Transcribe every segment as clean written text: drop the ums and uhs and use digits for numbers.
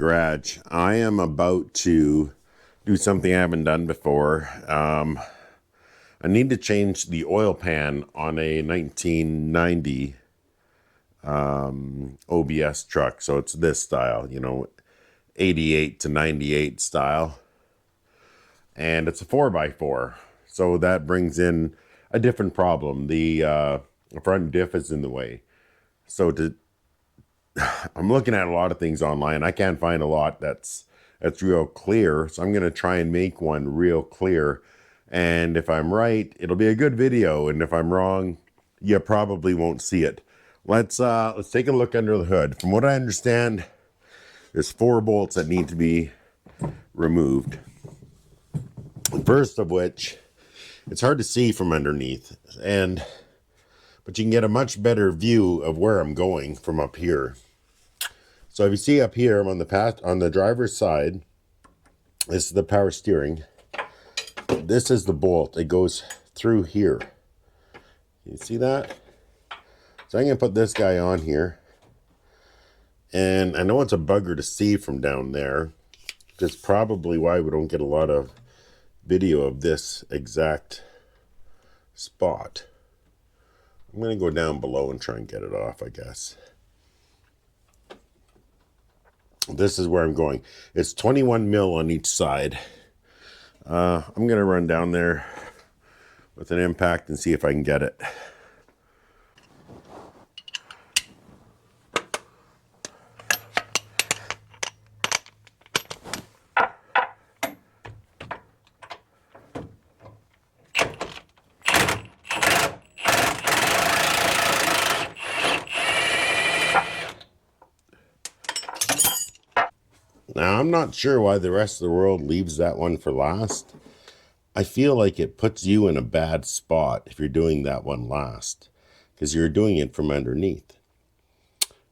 garage. I am about to do something I haven't done before. I need to change the oil pan on a 1990 OBS truck. So it's this style, 88 to 98 style. And it's a 4x4. So that brings in a different problem. The front diff is in the way. So I'm looking at a lot of things online. I can't find a lot that's real clear. So I'm going to try and make one real clear. And if I'm right, it'll be a good video. And if I'm wrong, you probably won't see it. Let's take a look under the hood. From what I understand, there's 4 bolts that need to be removed. First of which, it's hard to see from underneath, but you can get a much better view of where I'm going from up here. So if you see up here, I'm on the driver's side. This is the power steering. This is the bolt. It goes through here. You see that? So I'm going to put this guy on here. And I know it's a bugger to see from down there. That's probably why we don't get a lot of video of this exact spot. I'm going to go down below and try and get it off, I guess. This is where I'm going. It's 21 mil on each side. I'm going to run down there with an impact and see if I can get it. Now, I'm not sure why the rest of the world leaves that one for last. I feel like it puts you in a bad spot if you're doing that one last, because you're doing it from underneath.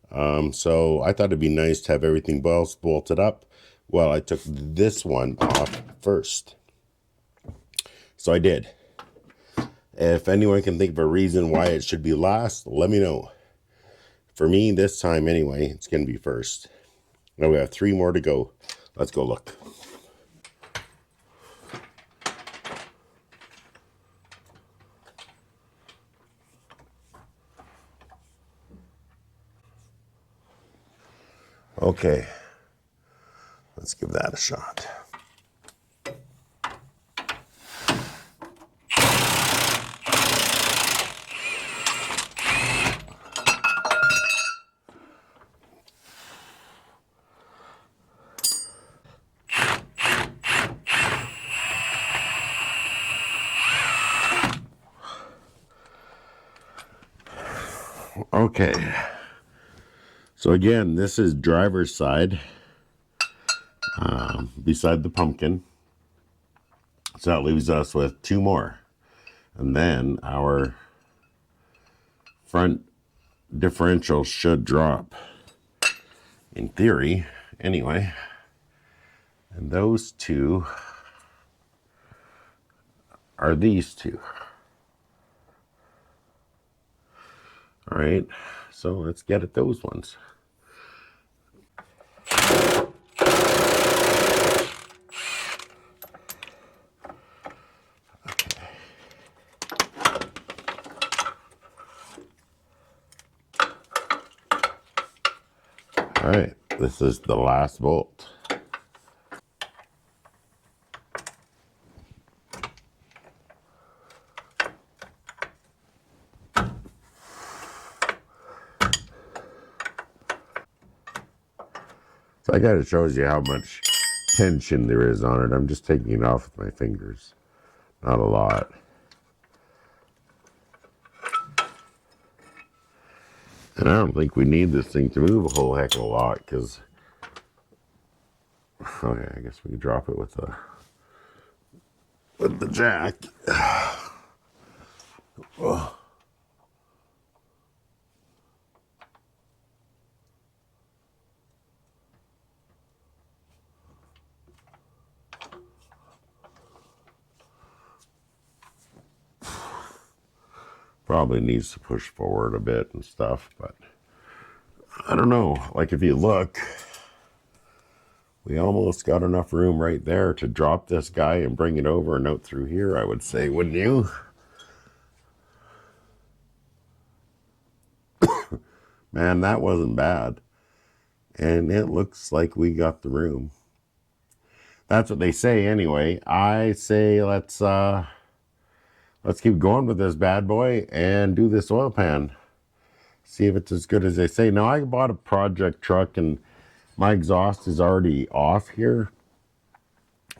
So I thought it'd be nice to have everything else bolted up. Well, I took this one off first. So I did. If anyone can think of a reason why it should be last, let me know. For me, this time anyway, it's going to be first. Now we have 3 more to go. Let's go look. Okay, let's give that a shot. Okay, so again, this is driver's side, beside the pumpkin. So that leaves us with 2 more. And then our front differential should drop, in theory, anyway. And those 2 are these 2. All right, so let's get at those ones. Okay. All right, this is the last bolt. So I gotta show you how much tension there is on it. I'm just taking it off with my fingers. Not a lot. And I don't think we need this thing to move a whole heck of a lot, because okay, I guess we can drop it with the jack. Oh. Probably needs to push forward a bit and stuff, but I don't know. Like if you look, We almost got enough room right there to drop this guy and bring it over and out through here, I would say, wouldn't you? Man, that wasn't bad. And it looks like we got the room. That's what they say anyway. I say let's keep going with this bad boy and do this oil pan. See if it's as good as they say. Now, I bought a project truck and my exhaust is already off here.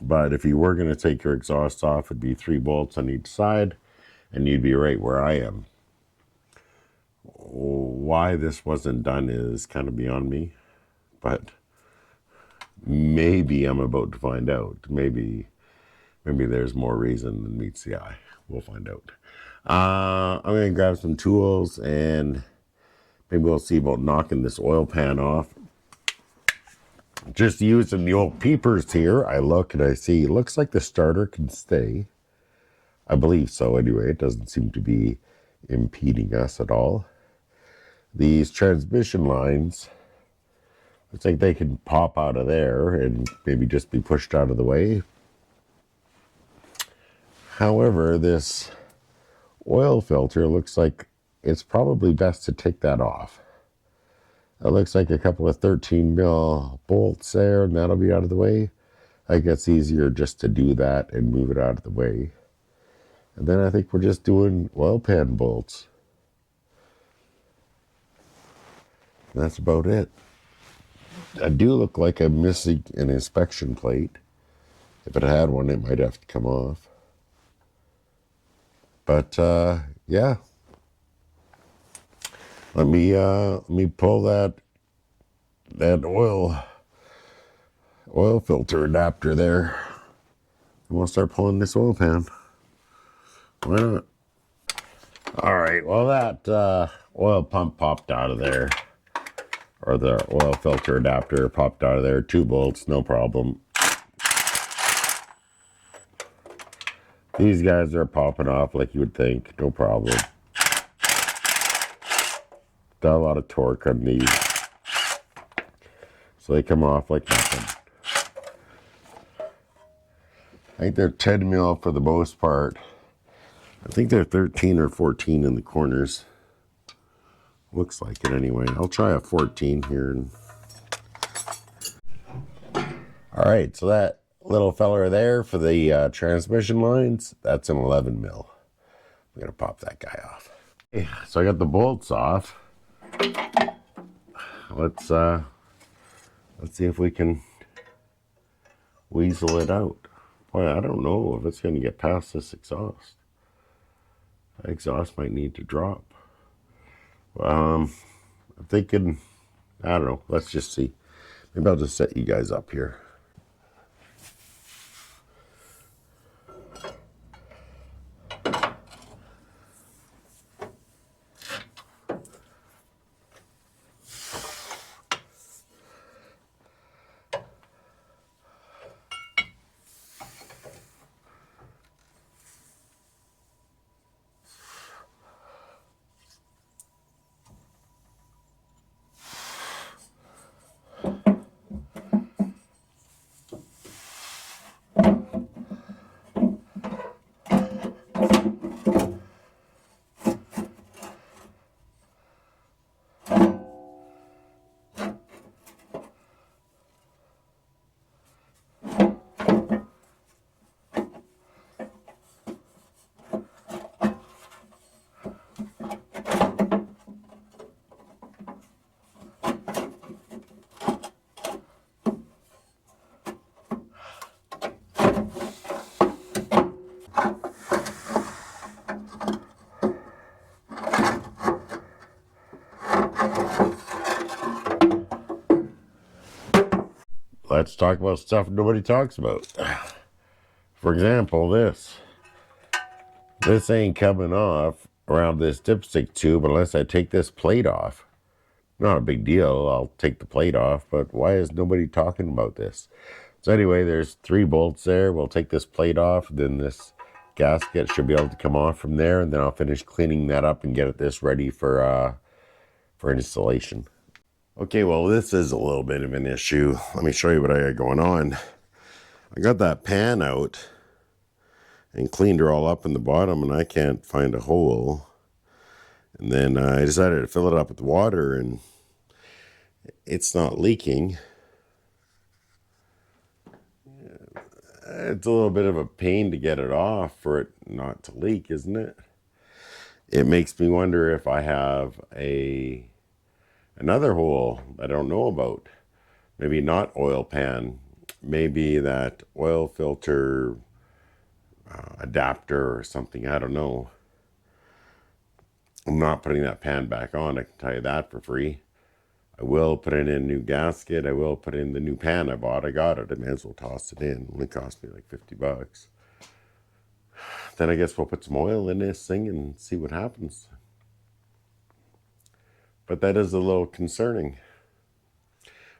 But if you were going to take your exhaust off, it'd be 3 bolts on each side and you'd be right where I am. Why this wasn't done is kind of beyond me, but maybe I'm about to find out. Maybe there's more reason than meets the eye. We'll find out. I'm going to grab some tools and maybe we'll see about knocking this oil pan off. Just using the old peepers here, I look and I see, it looks like the starter can stay. I believe so anyway. It doesn't seem to be impeding us at all. These transmission lines, looks like they can pop out of there and maybe just be pushed out of the way. However, this oil filter looks like it's probably best to take that off. It looks like a couple of 13 mil bolts there, and that'll be out of the way. I think it's easier just to do that and move it out of the way. And then I think we're just doing oil pan bolts. And that's about it. I do look like I'm missing an inspection plate. If it had one, it might have to come off. But yeah. Let me pull that oil filter adapter there. And we'll start pulling this oil pan. Why not? All right, well that oil pump popped out of there. Or the oil filter adapter popped out of there. 2 bolts, no problem. These guys are popping off like you would think, no problem. Got a lot of torque on these. So they come off like nothing. I think they're 10 mil for the most part. I think they're 13 or 14 in the corners. Looks like it anyway. I'll try a 14 here. All right, so that little feller there for the transmission lines, that's an 11 mil. I'm gonna pop that guy off. Okay, so I got the bolts off. Let's see if we can weasel it out. Boy, I don't know if it's gonna get past this exhaust. That exhaust might need to drop. I'm thinking, I don't know, let's just see. Maybe I'll just set you guys up here. Let's talk about stuff nobody talks about. For example, this ain't coming off around this dipstick tube unless I take this plate off. Not a big deal, I'll take the plate off, but why is nobody talking about this? So anyway, there's 3 bolts there. We'll take this plate off, then this gasket should be able to come off from there, and then I'll finish cleaning that up and get this ready for installation. Okay, well, this is a little bit of an issue. Let me show you what I got going on. I got that pan out and cleaned her all up in the bottom, and I can't find a hole. And then I decided to fill it up with water, and it's not leaking. It's a little bit of a pain to get it off for it not to leak, isn't it? It makes me wonder if I have another hole I don't know about. Maybe not oil pan. Maybe that oil filter adapter or something. I don't know. I'm not putting that pan back on. I can tell you that for free. I will put in a new gasket. I will put in the new pan I bought. I got it. I may as well toss it in. It only cost me like 50 bucks. Then I guess we'll put some oil in this thing and see what happens. But that is a little concerning.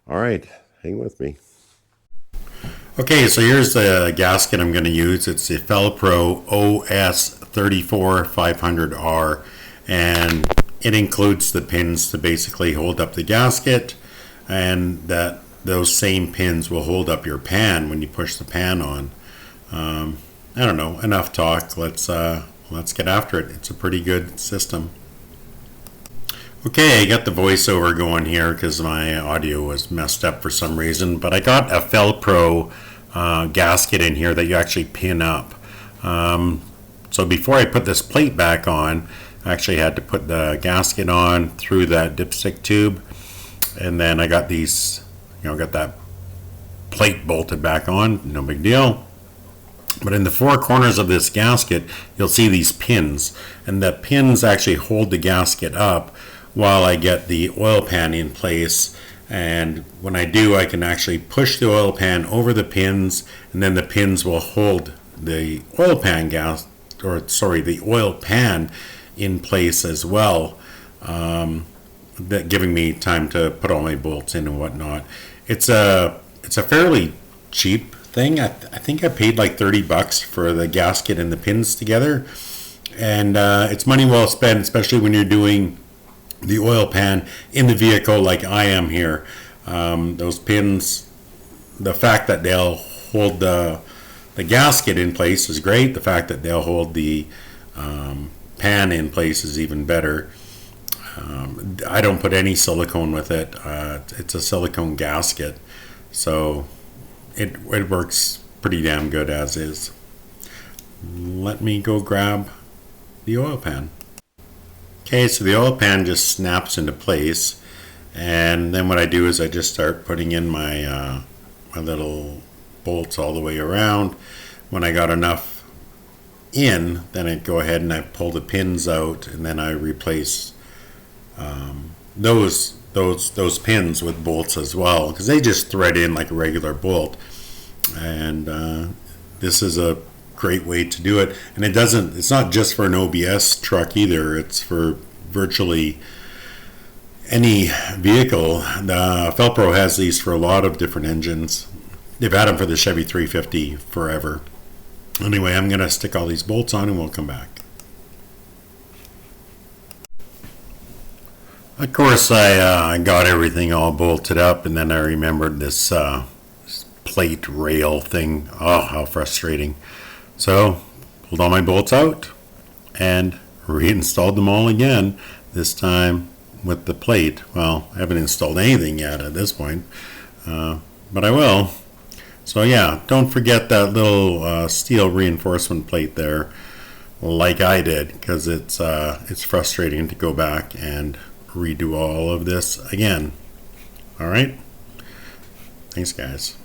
All right, hang with me. Okay, so here's the gasket I'm going to use. It's the Felpro OS 34500R, and it includes the pins to basically hold up the gasket, and that those same pins will hold up your pan when you push the pan on. I don't know, enough talk. Let's get after it. It's a pretty good system. Okay, I got the voiceover going here because my audio was messed up for some reason, but I got a Felpro gasket in here that you actually pin up. So before I put this plate back on, I actually had to put the gasket on through that dipstick tube, and then I got these, got that plate bolted back on, no big deal. But in the four corners of this gasket, you'll see these pins, and the pins actually hold the gasket up while I get the oil pan in place. And when I do, I can actually push the oil pan over the pins, and then the pins will hold the oil pan the oil pan in place as well, that giving me time to put all my bolts in and whatnot. It's a fairly cheap thing. I think I paid like 30 bucks for the gasket and the pins together, and it's money well spent, especially when you're doing the oil pan in the vehicle like I am here. Those pins, the fact that they'll hold the gasket in place is great. The fact that they'll hold the pan in place is even better. I don't put any silicone with it. It's a silicone gasket, so it works pretty damn good as is. Let me go grab the oil pan. Okay, so the oil pan just snaps into place, and then what I do is I just start putting in my my little bolts all the way around. When I got enough in, then I go ahead and I pull the pins out, and then I replace those pins with bolts as well, because they just thread in like a regular bolt. And this is a great way to do it, and it's not just for an OBS truck either. It's for virtually any vehicle. The Felpro has these for a lot of different engines. They've had them for the Chevy 350 forever. Anyway, I'm going to stick all these bolts on and we'll come back. Of course, I got everything all bolted up, and then I remembered this plate rail thing. Oh, how frustrating. So, pulled all my bolts out and reinstalled them all again, this time with the plate. Well, I haven't installed anything yet at this point, but I will. So yeah, don't forget that little steel reinforcement plate there, like I did, because it's frustrating to go back and redo all of this again. All right, thanks guys.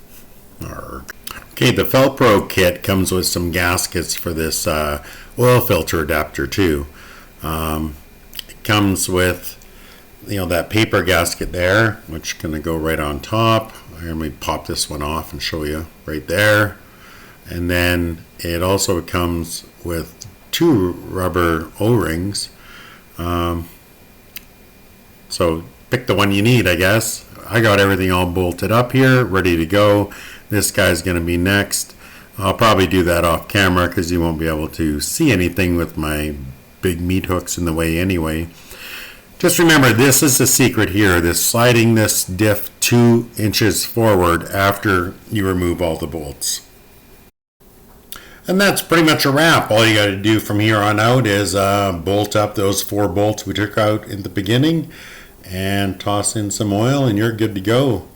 Okay, the Felpro kit comes with some gaskets for this oil filter adapter too. It comes with that paper gasket there, which is going to go right on top. Let me pop this one off and show you right there. And then it also comes with two rubber O-rings. So pick the one you need, I guess. I got everything all bolted up here, ready to go. This guy's going to be next. I'll probably do that off camera because you won't be able to see anything with my big meat hooks in the way anyway. Just remember, this is the secret here, this sliding this diff 2 inches forward after you remove all the bolts. And that's pretty much a wrap. All you got to do from here on out is bolt up those 4 bolts we took out in the beginning and toss in some oil and you're good to go.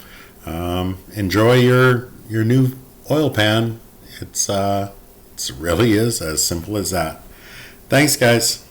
Enjoy your new oil pan. It really is as simple as that. Thanks, guys.